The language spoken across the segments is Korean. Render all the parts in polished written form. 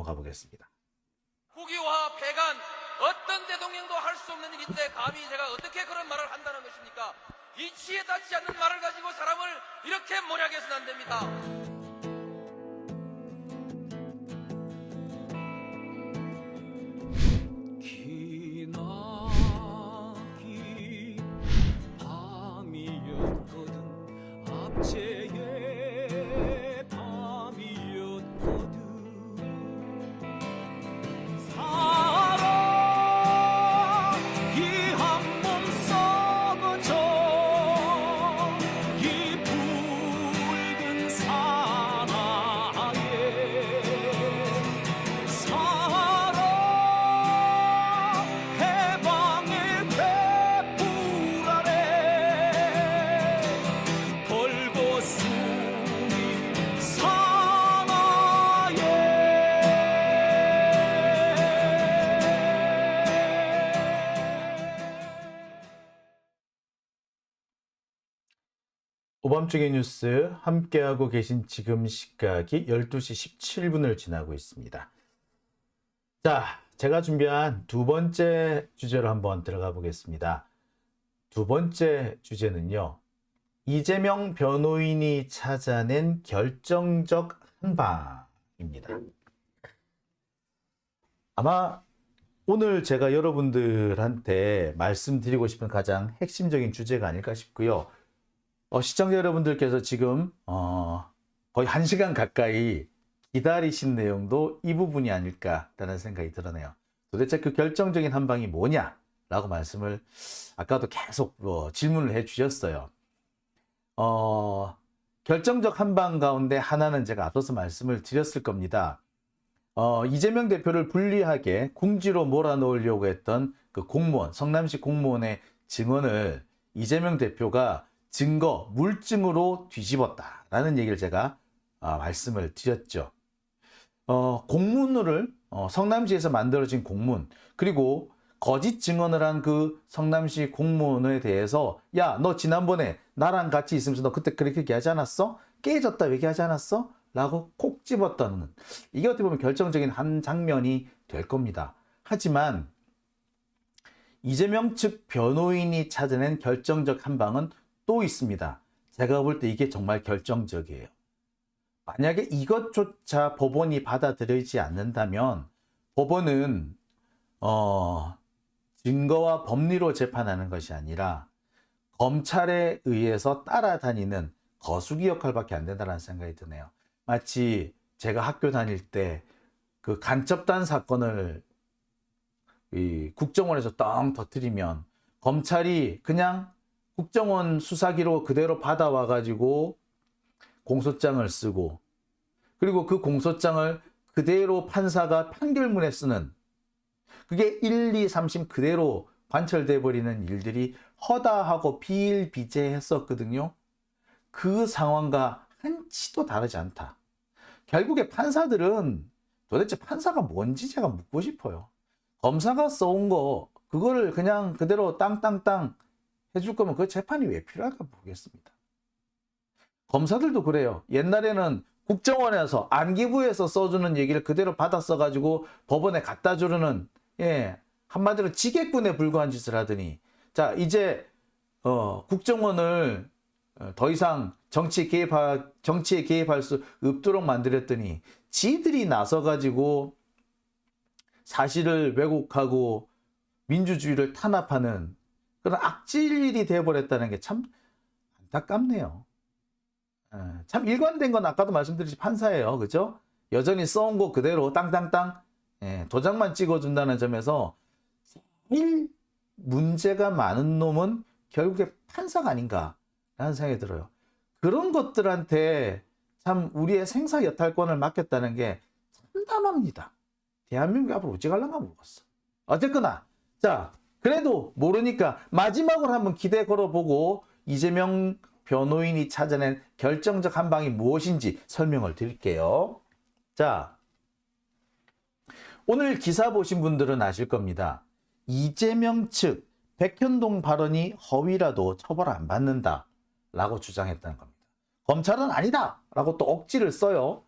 가보겠습니다. 국유화 폐간 어떤 대통령도 할 수 없는 일인데 감히 제가 어떻게 그런 말을 한다는 것입니까? 이치에 닿지 않는 말을 가지고 사람을 이렇게 몰약해서는 안 됩니다. 기나긴 밤이었거든 압제의 밤이었거든 사랑이 한 몸 썩어져 이 붉은 사나에 사랑 해방의 횃불 아래 벌거숭이 사나에 오밤중의 뉴스 함께하고 계신 지금 시각이 12시 17분을 지나고 있습니다. 자, 제가 준비한 두 번째 주제로 한번 들어가 보겠습니다. 두 번째 주제는요. 이재명 변호인이 찾아낸 결정적 한방입니다. 아마 오늘 제가 여러분들한테 말씀드리고 싶은 가장 핵심적인 주제가 아닐까 싶고요. 시청자 여러분들께서 지금 거의 1시간 가까이 기다리신 내용도 이 부분이 아닐까라는 생각이 드네요. 도대체 그 결정적인 한방이 뭐냐라고 말씀을 아까도 계속 질문을 해 주셨어요. 결정적 한방 가운데 하나는 제가 앞서서 말씀을 드렸을 겁니다. 이재명 대표를 불리하게 궁지로 몰아넣으려고 했던 그 공무원, 성남시 공무원의 증언을 이재명 대표가 증거, 물증으로 뒤집었다라는 얘기를 제가 말씀을 드렸죠. 공문을 성남시에서 만들어진 공문, 그리고 거짓 증언을 한 그 성남시 공무원에 대해서 야, 너 지난번에 나랑 같이 있으면서 너 그때 그렇게 얘기하지 않았어? 깨졌다 얘기하지 않았어? 라고 콕 집었다는, 이게 어떻게 보면 결정적인 한 장면이 될 겁니다. 하지만 이재명 측 변호인이 찾아낸 결정적 한방은 또 있습니다. 제가 볼 때 이게 정말 결정적이에요. 만약에 이것조차 법원이 받아들이지 않는다면 법원은 증거와 법리로 재판하는 것이 아니라 검찰에 의해서 따라다니는 거수기 역할밖에 안 된다는 생각이 드네요. 마치 제가 학교 다닐 때 그 간첩단 사건을 이 국정원에서 떵 터뜨리면 검찰이 그냥 국정원 수사기로 그대로 받아와 가지고 공소장을 쓰고, 그리고 그 공소장을 그대로 판사가 판결문에 쓰는, 그게 1, 2, 3심 그대로 관철돼 버리는 일들이 허다하고 비일비재했었거든요. 그 상황과 한치도 다르지 않다. 결국에 판사들은 도대체 판사가 뭔지 제가 묻고 싶어요. 검사가 써온 거 그거를 그냥 그대로 땅땅땅 해줄 거면 그 재판이 왜 필요할까 보겠습니다. 검사들도 그래요. 옛날에는 국정원에서 안기부에서 써주는 얘기를 그대로 받아 써가지고 법원에 갖다 주려는, 한마디로 지게꾼에 불과한 짓을 하더니, 자 이제 국정원을 더 이상 정치에 개입할 수 없도록 만들었더니 지들이 나서가지고 사실을 왜곡하고 민주주의를 탄압하는 그런 악질이 되어버렸다는 게 참 안타깝네요. 참 일관된 건 아까도 말씀드렸지 판사예요. 그죠? 여전히 써온 거 그대로 땅땅땅 도장만 찍어준다는 점에서 제일 문제가 많은 놈은 결국에 판사가 아닌가라는 생각이 들어요. 그런 것들한테 참 우리의 생사 여탈권을 맡겼다는 게 참담합니다. 대한민국이 앞으로 어찌갈랑가 모르겠어. 어쨌거나 자, 그래도 모르니까 마지막으로 한번 기대 걸어보고 이재명 변호인이 찾아낸 결정적 한방이 무엇인지 설명을 드릴게요. 자, 오늘 기사 보신 분들은 아실 겁니다. 이재명 측 백현동 발언이 허위라도 처벌 안 받는다 라고 주장했다는 겁니다. 검찰은 아니다 라고 또 억지를 써요.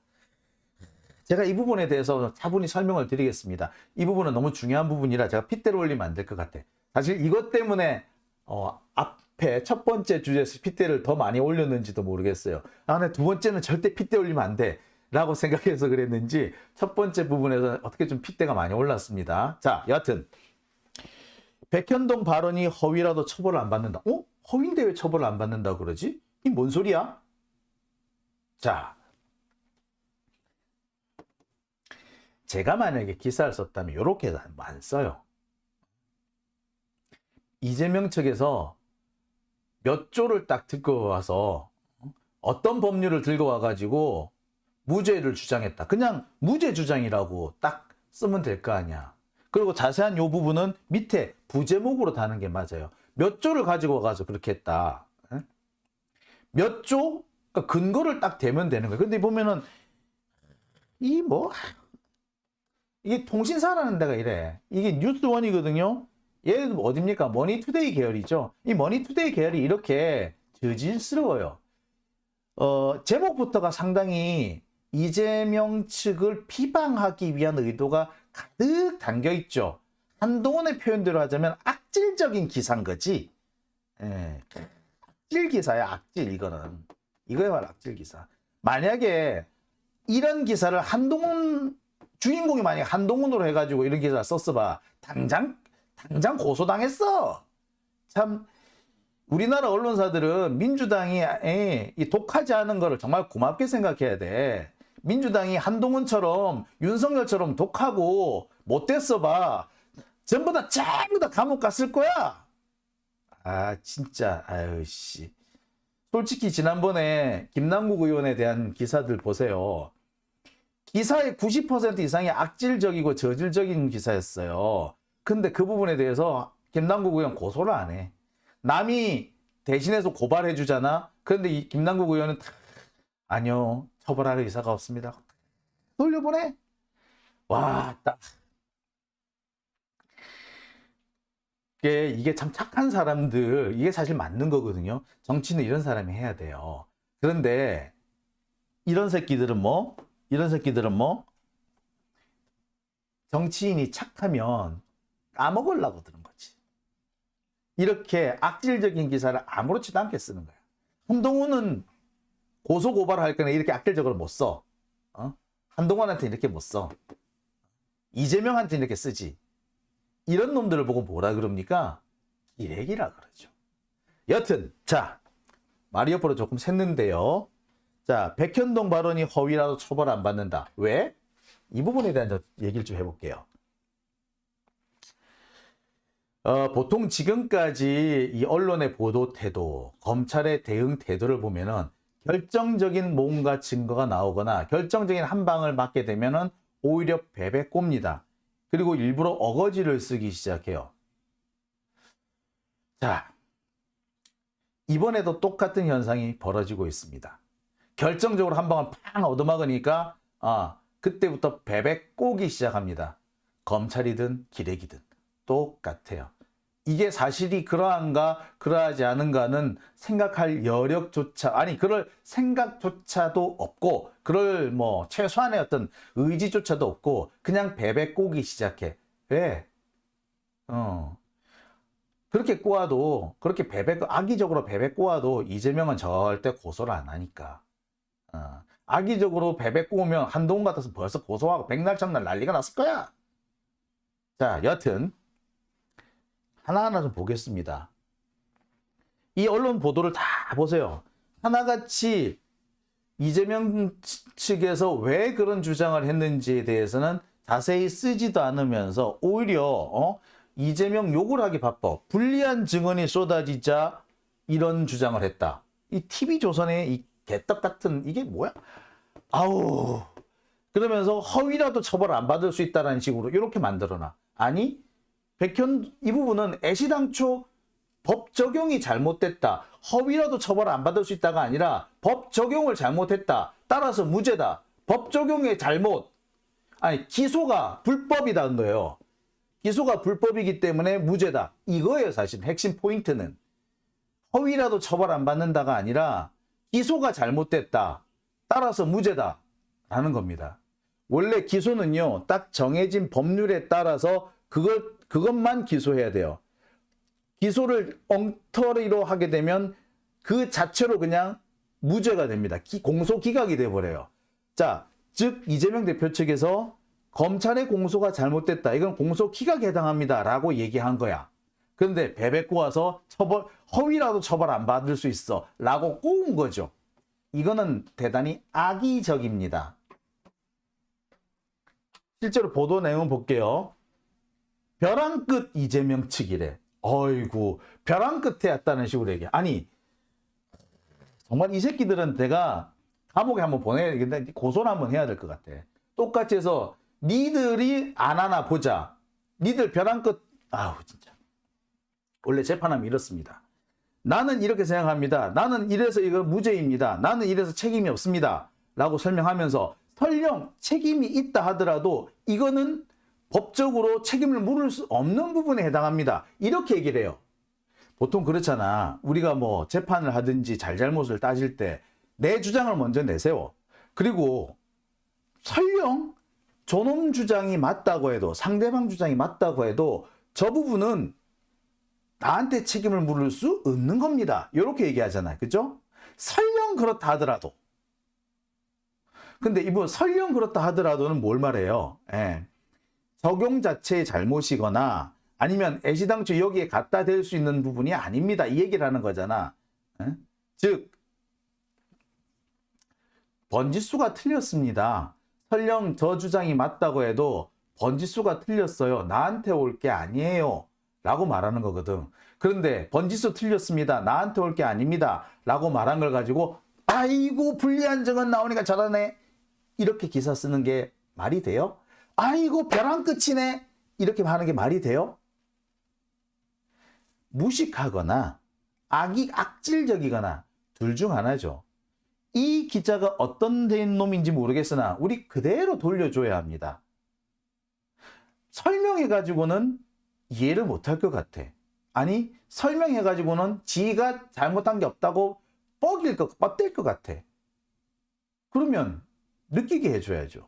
제가 이 부분에 대해서 차분히 설명을 드리겠습니다. 이 부분은 너무 중요한 부분이라 제가 핏대를 올리면 안 될 것 같아. 사실 이것 때문에 앞에 첫 번째 주제에서 핏대를 더 많이 올렸는지도 모르겠어요. 근데 두 번째는 절대 핏대 올리면 안 돼 라고 생각해서 그랬는지 첫 번째 부분에서 어떻게 좀 핏대가 많이 올랐습니다. 자, 여하튼 백현동 발언이 허위라도 처벌을 안 받는다. 허위인데 왜 처벌을 안 받는다고 그러지? 이 뭔 소리야? 자, 제가 만약에 기사를 썼다면 이렇게 안 써요. 이재명 측에서 몇 조를 딱 듣고 와서 어떤 법률을 들고 와가지고 무죄를 주장했다. 그냥 무죄 주장이라고 딱 쓰면 될 거 아니야. 그리고 자세한 요 부분은 밑에 부제목으로 다는 게 맞아요. 몇 조를 가지고 와가지고 그렇게 했다. 몇 조? 그러니까 근거를 딱 대면 되는 거예요. 근데 보면은 이게 통신사라는 데가 이래. 이게 뉴스원이거든요. 얘는 어딥니까? 머니투데이 계열이죠. 이 머니투데이 계열이 이렇게 저질스러워요. 제목부터가 상당히 이재명 측을 비방하기 위한 의도가 가득 담겨 있죠. 한동훈의 표현대로 하자면 악질적인 기사인 거지. 악질 기사야, 악질. 이거야말로 악질 기사. 만약에 이런 기사를 주인공이 만약에 한동훈으로 해가지고 이런 기사를 썼어봐. 당장 고소당했어. 참, 우리나라 언론사들은 민주당이 이 독하지 않은 거를 정말 고맙게 생각해야 돼. 민주당이 한동훈처럼 윤석열처럼 독하고 못됐어봐. 전부 다 감옥 갔을 거야. 진짜, 씨. 솔직히 지난번에 김남국 의원에 대한 기사들 보세요. 기사의 90% 이상이 악질적이고 저질적인 기사였어요. 근데 그 부분에 대해서 김남국 의원 고소를 안 해. 남이 대신해서 고발해 주잖아. 그런데 이 김남국 의원은 아니요, 처벌할 의사가 없습니다. 돌려보내. 와, 이게 참 착한 사람들, 이게 사실 맞는 거거든요. 정치는 이런 사람이 해야 돼요. 그런데 이런 새끼들은 뭐? 정치인이 착하면 까먹으려고 드는 거지. 이렇게 악질적인 기사를 아무렇지도 않게 쓰는 거야. 한동훈은 고소고발할 거는 이렇게 악질적으로 못 써. 한동훈한테 이렇게 못 써. 이재명한테 이렇게 쓰지. 이런 놈들을 보고 뭐라 그럽니까? 기레기라 그러죠. 여튼, 자, 말이 옆으로 조금 샜는데요. 자, 백현동 발언이 허위라도 처벌 안 받는다. 왜? 이 부분에 대한 얘기를 좀 해볼게요. 보통 지금까지 이 언론의 보도 태도, 검찰의 대응 태도를 보면은 결정적인 뭔가 증거가 나오거나 결정적인 한 방을 맞게 되면은 오히려 베베 꼽니다. 그리고 일부러 어거지를 쓰기 시작해요. 자, 이번에도 똑같은 현상이 벌어지고 있습니다. 결정적으로 한 방을 팡 얻어먹으니까 그때부터 베베 꼬기 시작합니다. 검찰이든 기레기든 똑같아요. 이게 사실이 그러한가 그러하지 않은가는 생각할 여력조차, 그럴 생각조차도 없고, 그럴 최소한의 어떤 의지조차도 없고 그냥 베베 꼬기 시작해. 왜? 그렇게 꼬아도, 악의적으로 베베 꼬아도 이재명은 절대 고소를 안 하니까. 악의적으로 베베 꼬우면 한동훈 같아서 벌써 고소하고 백날장날 난리가 났을 거야. 자, 여튼 하나하나 좀 보겠습니다. 이 언론 보도를 다 보세요. 하나같이 이재명 측에서 왜 그런 주장을 했는지에 대해서는 자세히 쓰지도 않으면서 오히려 이재명 욕을 하기 바빠. 불리한 증언이 쏟아지자 이런 주장을 했다. 이 TV조선의 이 개떡 같은 이게 뭐야? 그러면서 허위라도 처벌 안 받을 수 있다는 식으로 이렇게 만들어놔. 아니, 이 부분은 애시당초 법 적용이 잘못됐다. 허위라도 처벌 안 받을 수 있다가 아니라 법 적용을 잘못했다. 따라서 무죄다. 법 적용의 잘못. 기소가 불법이다는 거예요. 기소가 불법이기 때문에 무죄다. 이거예요, 사실 핵심 포인트는. 허위라도 처벌 안 받는다가 아니라 기소가 잘못됐다. 따라서 무죄다. 라는 겁니다. 원래 기소는요, 딱 정해진 법률에 따라서 그것만 기소해야 돼요. 기소를 엉터리로 하게 되면 그 자체로 그냥 무죄가 됩니다. 공소 기각이 돼버려요. 자, 즉 이재명 대표 측에서 검찰의 공소가 잘못됐다. 이건 공소 기각에 해당합니다. 라고 얘기한 거야. 그런데 베베고 와서 허위라도 처벌 안 받을 수 있어. 라고 꼬운 거죠. 이거는 대단히 악의적입니다. 실제로 보도 내용 볼게요. 벼랑 끝 이재명 측이래. 어이구, 벼랑 끝에 왔다는 식으로 얘기해. 아니, 정말 이 새끼들은 내가 감옥에 한번 보내야 되겠는데 고소를 한번 해야 될 것 같아. 똑같이 해서 니들이 안 하나 보자. 니들 벼랑 끝, 아우 진짜. 원래 재판하면 이렇습니다. 나는 이렇게 생각합니다. 나는 이래서 이거 무죄입니다. 나는 이래서 책임이 없습니다. 라고 설명하면서 설령 책임이 있다 하더라도 이거는 법적으로 책임을 물을 수 없는 부분에 해당합니다. 이렇게 얘기를 해요. 보통 그렇잖아. 우리가 뭐 재판을 하든지 잘잘못을 따질 때 내 주장을 먼저 내세워. 그리고 설령 저놈 주장이 맞다고 해도, 상대방 주장이 맞다고 해도 저 부분은 나한테 책임을 물을 수 없는 겁니다. 이렇게 얘기하잖아요. 그죠? 설령 그렇다 하더라도. 근데 이분 설령 그렇다 하더라도는 뭘 말해요? 예. 적용 자체의 잘못이거나 아니면 애시당초 여기에 갖다 댈 수 있는 부분이 아닙니다. 이 얘기를 하는 거잖아. 예? 즉 번지수가 틀렸습니다. 설령 저 주장이 맞다고 해도 번지수가 틀렸어요. 나한테 올 게 아니에요. 라고 말하는 거거든. 그런데 번지수 틀렸습니다. 나한테 올 게 아닙니다. 라고 말한 걸 가지고 아이고 불리한 증언 나오니까 저러네. 이렇게 기사 쓰는 게 말이 돼요? 아이고 벼랑 끝이네. 이렇게 하는 게 말이 돼요? 무식하거나 악질적이거나 둘 중 하나죠. 이 기자가 어떤 된 놈인지 모르겠으나 우리 그대로 돌려줘야 합니다. 설명해가지고는 이해를 못할 것 같아. 아니 설명해가지고는 지가 잘못한 게 없다고 뻗댈 것 같아. 그러면 느끼게 해줘야죠.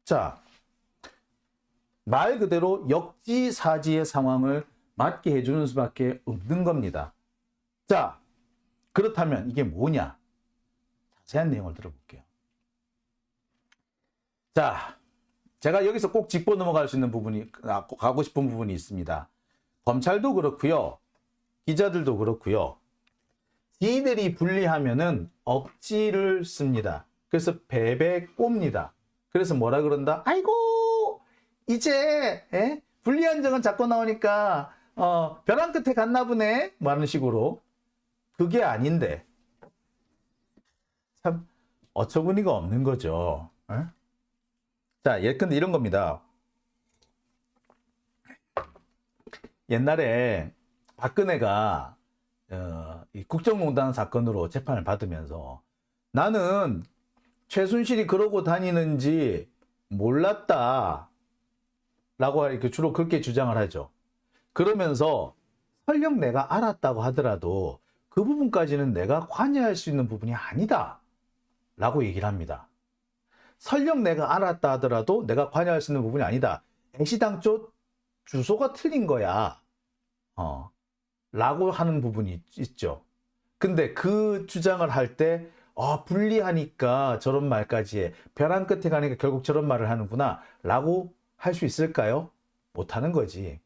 자, 말 그대로 역지사지의 상황을 맞게 해주는 수밖에 없는 겁니다. 자, 그렇다면 이게 뭐냐? 자세한 내용을 들어볼게요. 자, 제가 여기서 꼭 짚고 넘어갈 수 있는 부분이, 가고 싶은 부분이 있습니다. 검찰도 그렇고요. 기자들도 그렇고요. 지들이 불리하면은 억지를 씁니다. 그래서 베베 꼽니다. 그래서 뭐라 그런다? 아이고 이제 불리한 점은 자꾸 나오니까 벼랑 끝에 갔나 보네. 뭐 하는 식으로. 그게 아닌데 참 어처구니가 없는 거죠. 에? 자, 예컨대 이런 겁니다. 옛날에 박근혜가 이 국정농단 사건으로 재판을 받으면서 나는 최순실이 그러고 다니는지 몰랐다 라고 이렇게 주로 그렇게 주장을 하죠. 그러면서 설령 내가 알았다고 하더라도 그 부분까지는 내가 관여할 수 있는 부분이 아니다 라고 얘기를 합니다. 설령 내가 알았다 하더라도 내가 관여할 수 있는 부분이 아니다. 애시당초 주소가 틀린 거야. 라고 하는 부분이 있죠. 근데 그 주장을 할 때 불리하니까 저런 말까지 해. 벼랑 끝에 가니까 결국 저런 말을 하는구나 라고 할 수 있을까요? 못하는 거지.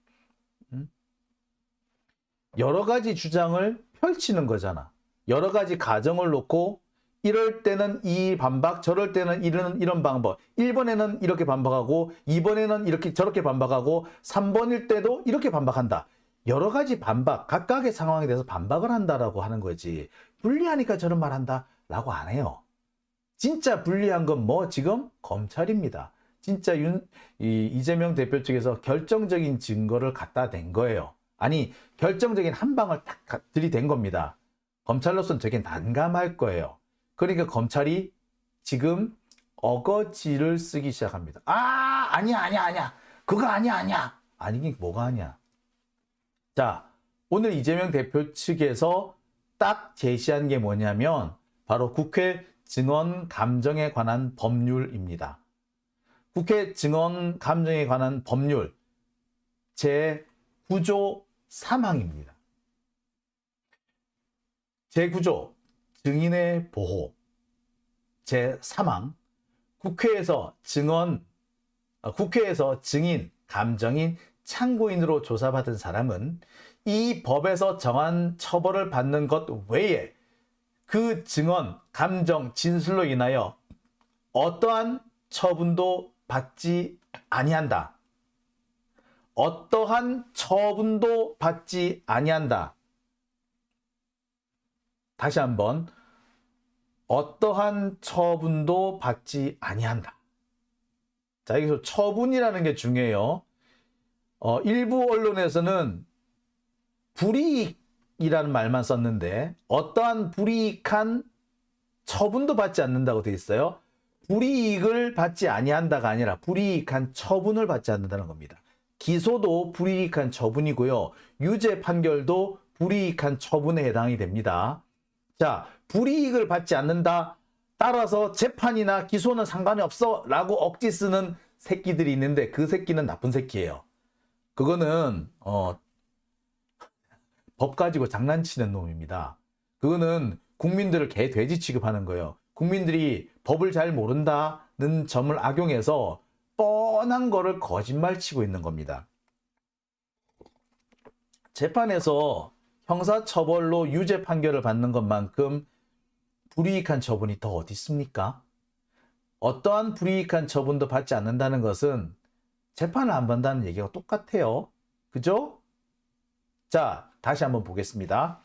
여러 가지 주장을 펼치는 거잖아. 여러 가지 가정을 놓고 이럴 때는 이 반박, 저럴 때는 이런 방법. 1번에는 이렇게 반박하고 2번에는 이렇게 저렇게 반박하고 3번일 때도 이렇게 반박한다. 여러 가지 반박, 각각의 상황에 대해서 반박을 한다라고 하는 거지. 불리하니까 저런 말 한다 라고 안 해요. 진짜 불리한 건 뭐 지금 검찰입니다. 진짜 이재명 대표 측에서 결정적인 증거를 갖다 댄 거예요. 아니 결정적인 한 방을 딱 들이댄 겁니다. 검찰로서는 되게 난감할 거예요. 그러니까 검찰이 지금 어거지를 쓰기 시작합니다. 아니야. 그거 아니야. 아니긴 뭐가 아니야. 자, 오늘 이재명 대표 측에서 딱 제시한 게 뭐냐면 바로 국회 증언 감정에 관한 법률입니다. 국회 증언 감정에 관한 법률 제9조 3항입니다. 제9조 증인의 보호 제3항 국회에서 증인, 감정인, 참고인으로 조사받은 사람은 이 법에서 정한 처벌을 받는 것 외에 그 증언, 감정, 진술로 인하여 어떠한 처분도 받지 아니한다. 어떠한 처분도 받지 아니한다. 다시 한번 어떠한 처분도 받지 아니한다. 자, 여기서 처분이라는 게 중요해요. 일부 언론에서는 불이익이라는 말만 썼는데 어떠한 불이익한 처분도 받지 않는다고 되어 있어요. 불이익을 받지 아니한다가 아니라 불이익한 처분을 받지 않는다는 겁니다. 기소도 불이익한 처분이고요. 유죄 판결도 불이익한 처분에 해당이 됩니다. 자, 불이익을 받지 않는다. 따라서 재판이나 기소는 상관이 없어 라고 억지 쓰는 새끼들이 있는데 그 새끼는 나쁜 새끼예요. 그거는 법 가지고 장난치는 놈입니다. 그거는 국민들을 개 돼지 취급하는 거예요. 국민들이 법을 잘 모른다는 점을 악용해서 뻔한 거를 거짓말 치고 있는 겁니다. 재판에서 형사처벌로 유죄 판결을 받는 것만큼 불이익한 처분이 더 어디 있습니까? 어떠한 불이익한 처분도 받지 않는다는 것은 재판을 안 받는다는 얘기가 똑같아요. 그죠? 자, 다시 한번 보겠습니다.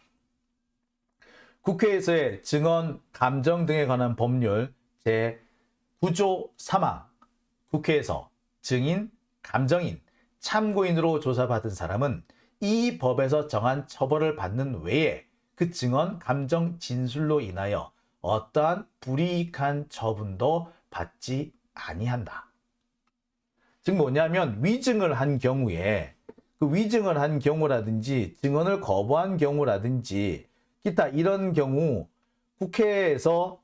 국회에서의 증언, 감정 등에 관한 법률 제9조 3항 국회에서 증인, 감정인, 참고인으로 조사받은 사람은 이 법에서 정한 처벌을 받는 외에 그 증언, 감정, 진술로 인하여 어떠한 불이익한 처분도 받지 아니한다. 즉 뭐냐면 위증을 한 경우에 그 위증을 한 경우라든지 증언을 거부한 경우라든지 기타 이런 경우 국회에서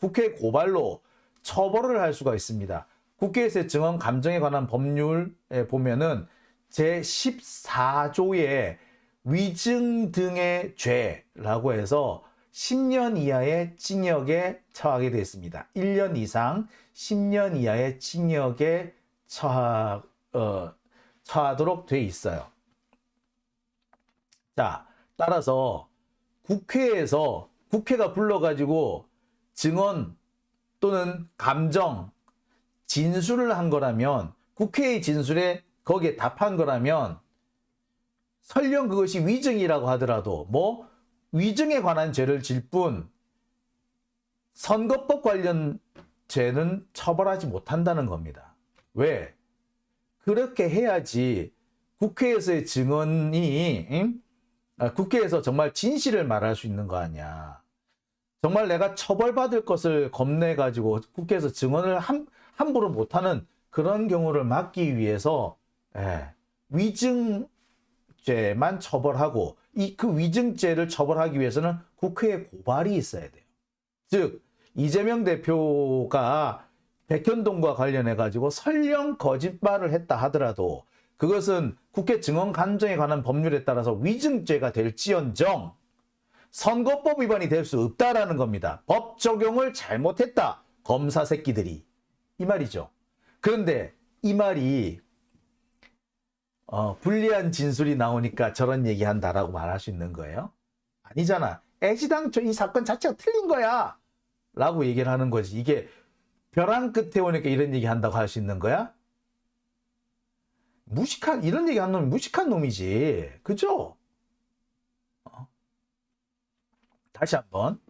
국회 고발로 처벌을 할 수가 있습니다. 국회에서의 증언 감정에 관한 법률에 보면은 제14조에 위증 등의 죄라고 해서 10년 이하의 징역에 처하게 되어 있습니다. 1년 이상 10년 이하의 징역에 처하도록 되어 있어요. 자, 따라서 국회가 불러가지고 증언 또는 감정, 진술을 한 거라면 국회의 진술에 거기에 답한 거라면 설령 그것이 위증이라고 하더라도 위증에 관한 죄를 질 뿐 선거법 관련 죄는 처벌하지 못한다는 겁니다. 왜? 그렇게 해야지 국회에서의 증언이 국회에서 정말 진실을 말할 수 있는 거 아니야. 정말 내가 처벌받을 것을 겁내가지고 국회에서 증언을 함부로 못하는 그런 경우를 막기 위해서 위증죄만 처벌하고 그 위증죄를 처벌하기 위해서는 국회에 고발이 있어야 돼요. 즉 이재명 대표가 백현동과 관련해가지고 설령 거짓말을 했다 하더라도 그것은 국회 증언 감정에 관한 법률에 따라서 위증죄가 될지언정 선거법 위반이 될 수 없다라는 겁니다. 법 적용을 잘못했다. 검사 새끼들이. 이 말이죠. 그런데 이 말이 불리한 진술이 나오니까 저런 얘기한다라고 말할 수 있는 거예요? 아니잖아. 애시당초 이 사건 자체가 틀린 거야 라고 얘기를 하는 거지. 이게 벼랑 끝에 오니까 이런 얘기 한다고 할 수 있는 거야? 이런 얘기 하는 놈이 무식한 놈이지. 그죠? 다시 한번.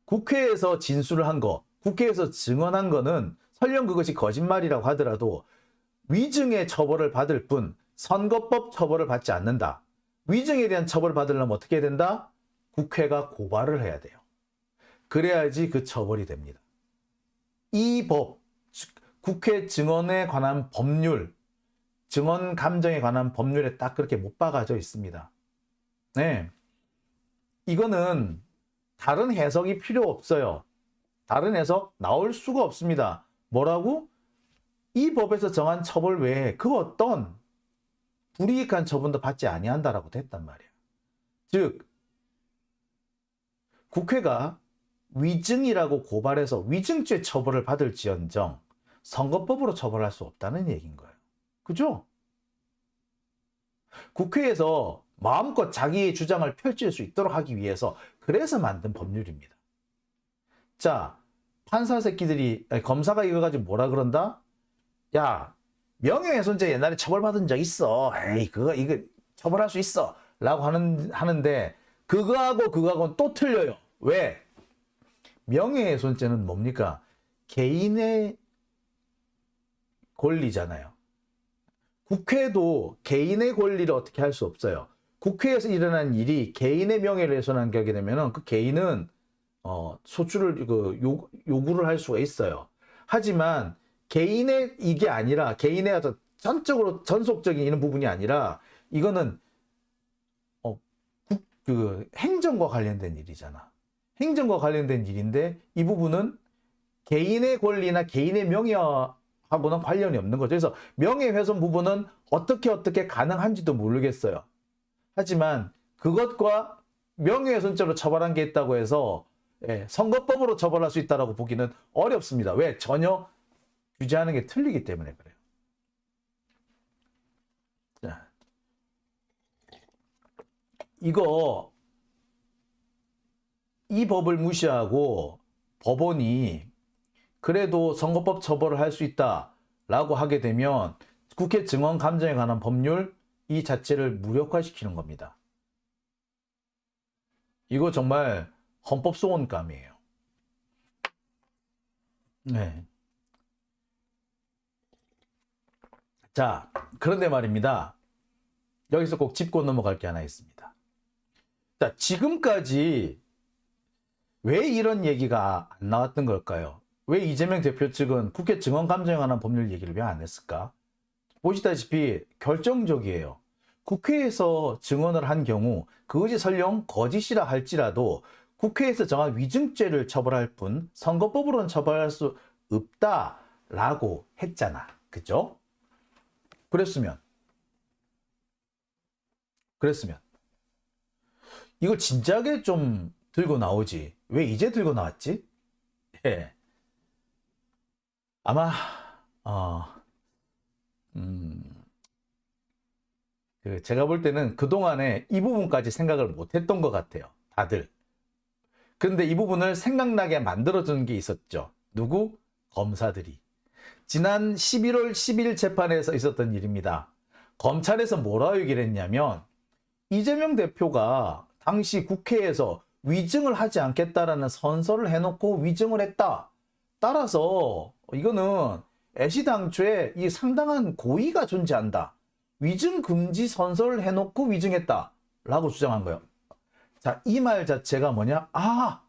국회에서 진술을 한 거, 국회에서 증언한 거는 설령 그것이 거짓말이라고 하더라도 위증의 처벌을 받을 뿐 선거법 처벌을 받지 않는다. 위증에 대한 처벌을 받으려면 어떻게 해야 된다? 국회가 고발을 해야 돼요. 그래야지 그 처벌이 됩니다. 이 법, 국회 증언에 관한 법률, 증언 감정에 관한 법률에 딱 그렇게 못 박아져 있습니다. 네. 이거는 다른 해석이 필요 없어요. 다른 해석 나올 수가 없습니다. 뭐라고? 이 법에서 정한 처벌 외에 그 어떤 불이익한 처분도 받지 아니한다라고 됐단 말이에요. 즉 국회가 위증이라고 고발해서 위증죄 처벌을 받을지언정 선거법으로 처벌할 수 없다는 얘기인 거예요. 그죠? 국회에서 마음껏 자기의 주장을 펼칠 수 있도록 하기 위해서 그래서 만든 법률입니다. 자, 판사 새끼들이 검사가 이거 가지고 뭐라 그런다? 야, 명예훼손죄 옛날에 처벌받은 적 있어. 에이, 이거 처벌할 수 있어. 라고 하는데 그거하고는 또 틀려요. 왜? 명예훼손죄는 뭡니까? 개인의 권리잖아요. 국회도 개인의 권리를 어떻게 할 수 없어요. 국회에서 일어난 일이 개인의 명예를 훼손한 격이 되면은 그 개인은 소출을 요구를 할 수가 있어요. 하지만 개인의 이게 아니라 개인의 어떤 전적으로 전속적인 이런 부분이 아니라 이거는 행정과 관련된 일이잖아. 행정과 관련된 일인데 이 부분은 개인의 권리나 개인의 명예하고는 관련이 없는 거죠. 그래서 명예훼손 부분은 어떻게 가능한지도 모르겠어요. 하지만 그것과 명예훼손죄로 처벌한 게 있다고 해서 선거법으로 처벌할 수 있다고 보기는 어렵습니다. 왜? 전혀 규제하는 게 틀리기 때문에 그래요. 자, 이 법을 무시하고 법원이 그래도 선거법 처벌을 할 수 있다라고 하게 되면 국회 증언 감정에 관한 법률 이 자체를 무력화시키는 겁니다. 이거 정말 헌법 소원감이에요. 네. 자, 그런데 말입니다. 여기서 꼭 짚고 넘어갈 게 하나 있습니다. 자, 지금까지 왜 이런 얘기가 안 나왔던 걸까요? 왜 이재명 대표 측은 국회 증언 감정에 관한 법률 얘기를 왜 안 했을까? 보시다시피 결정적이에요. 국회에서 증언을 한 경우 그것이 설령 거짓이라 할지라도 국회에서 정한 위증죄를 처벌할 뿐 선거법으로는 처벌할 수 없다라고 했잖아. 그죠? 그랬으면 이걸 진작에 좀 들고 나오지. 왜 이제 들고 나왔지? 예. 아마 제가 볼 때는 그동안에 이 부분까지 생각을 못했던 것 같아요. 다들. 그런데 이 부분을 생각나게 만들어주는 게 있었죠. 누구? 검사들이. 지난 11월 10일 재판에서 있었던 일입니다. 검찰에서 뭐라고 얘기를 했냐면 이재명 대표가 당시 국회에서 위증을 하지 않겠다라는 선서를 해놓고 위증을 했다. 따라서 이거는 애시당초에 이 상당한 고의가 존재한다. 위증 금지 선서를 해놓고 위증했다. 라고 주장한 거예요. 자, 이 말 자체가 뭐냐? 아,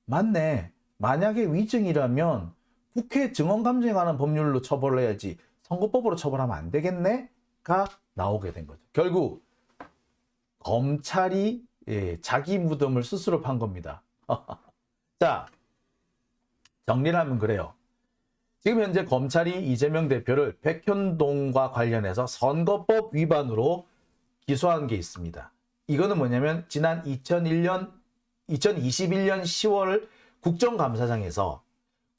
맞네. 만약에 위증이라면 국회 증언 감정에 관한 법률로 처벌을 해야지 선거법으로 처벌하면 안 되겠네? 가 나오게 된 거죠. 결국 검찰이 자기 무덤을 스스로 판 겁니다. 자, 정리를 하면 그래요. 지금 현재 검찰이 이재명 대표를 백현동과 관련해서 선거법 위반으로 기소한 게 있습니다. 이거는 뭐냐면 지난 2021년 10월 국정감사장에서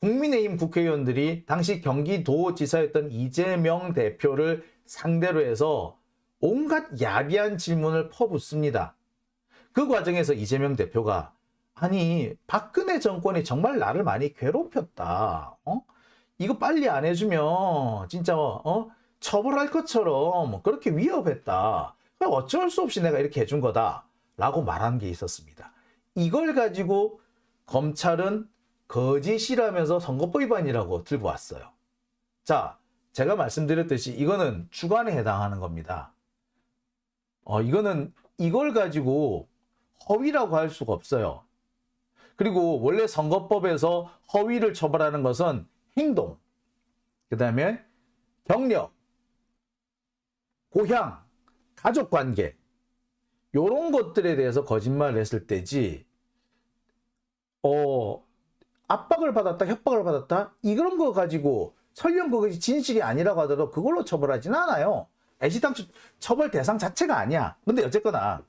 국민의힘 국회의원들이 당시 경기도지사였던 이재명 대표를 상대로 해서 온갖 야비한 질문을 퍼붓습니다. 그 과정에서 이재명 대표가 아니 박근혜 정권이 정말 나를 많이 괴롭혔다. 이거 빨리 안 해주면 진짜 처벌할 것처럼 그렇게 위협했다. 어쩔 수 없이 내가 이렇게 해준 거다. 라고 말한 게 있었습니다. 이걸 가지고 검찰은 거짓이라면서 선거법 위반이라고 들고 왔어요. 자, 제가 말씀드렸듯이 이거는 주관에 해당하는 겁니다. 이걸 가지고 허위라고 할 수가 없어요. 그리고 원래 선거법에서 허위를 처벌하는 것은 행동, 그 다음에 경력, 고향, 가족관계 이런 것들에 대해서 거짓말을 했을 때지 압박을 받았다, 협박을 받았다, 이런 거 가지고 설령 그것이 진실이 아니라고 하더라도 그걸로 처벌하지는 않아요. 애시당초 처벌 대상 자체가 아니야. 근데 어쨌거나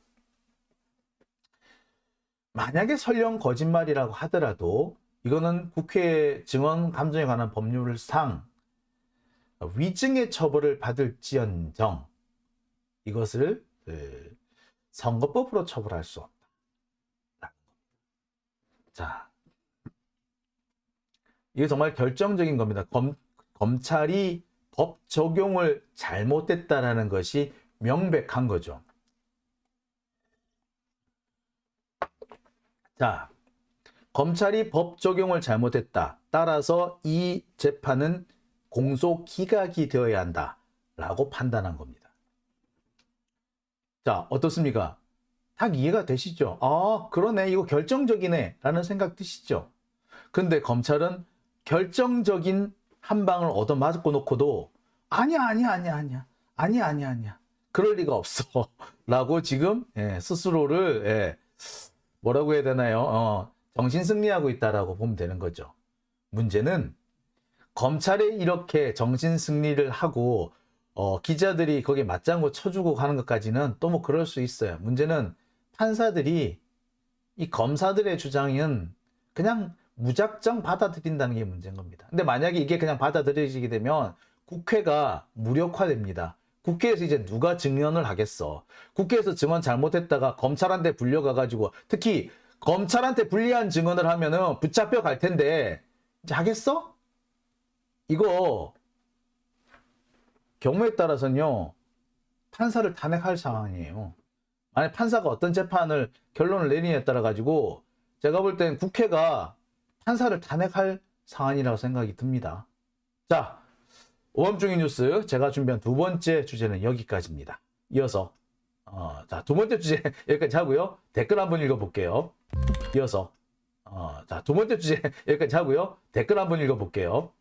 만약에 설령 거짓말이라고 하더라도 이거는 국회 증언 감정에 관한 법률상 위증의 처벌을 받을지언정 이것을 선거법으로 처벌할 수 없다. 자, 이게 정말 결정적인 겁니다. 검찰이 법 적용을 잘못했다라는 것이 명백한 거죠. 자, 검찰이 법 적용을 잘못했다. 따라서 이 재판은 공소 기각이 되어야 한다라고 판단한 겁니다. 자, 어떻습니까? 딱 이해가 되시죠? 아, 그러네. 이거 결정적이네. 라는 생각 드시죠? 근데 검찰은 결정적인 한 방을 얻어맞고 놓고도 아니야. 그럴 리가 없어. 라고 지금 스스로를 뭐라고 해야 되나요? 정신승리하고 있다라고 보면 되는 거죠. 문제는 검찰이 이렇게 정신승리를 하고 기자들이 거기에 맞장구 쳐주고 하는 것까지는 또 뭐 그럴 수 있어요. 문제는 판사들이 이 검사들의 주장은 그냥 무작정 받아들인다는 게 문제인 겁니다. 근데 만약에 이게 그냥 받아들여지게 되면 국회가 무력화됩니다. 국회에서 이제 누가 증언을 하겠어. 국회에서 증언 잘못했다가 검찰한테 불려가가지고 특히 검찰한테 불리한 증언을 하면은 붙잡혀 갈 텐데 이제 하겠어? 이거 경우에 따라서는요 판사를 탄핵할 상황이에요. 만약 판사가 어떤 재판을 결론을 내리냐에 따라 가지고 제가 볼 땐 국회가 판사를 탄핵할 상황이라고 생각이 듭니다. 자, 오밤중의 뉴스 제가 준비한 두 번째 주제는 여기까지입니다. 이어서 자, 두 번째 주제 여기까지 하고요. 댓글 한번 읽어볼게요. 이어서 자, 두 번째 주제 여기까지 하고요. 댓글 한번 읽어볼게요.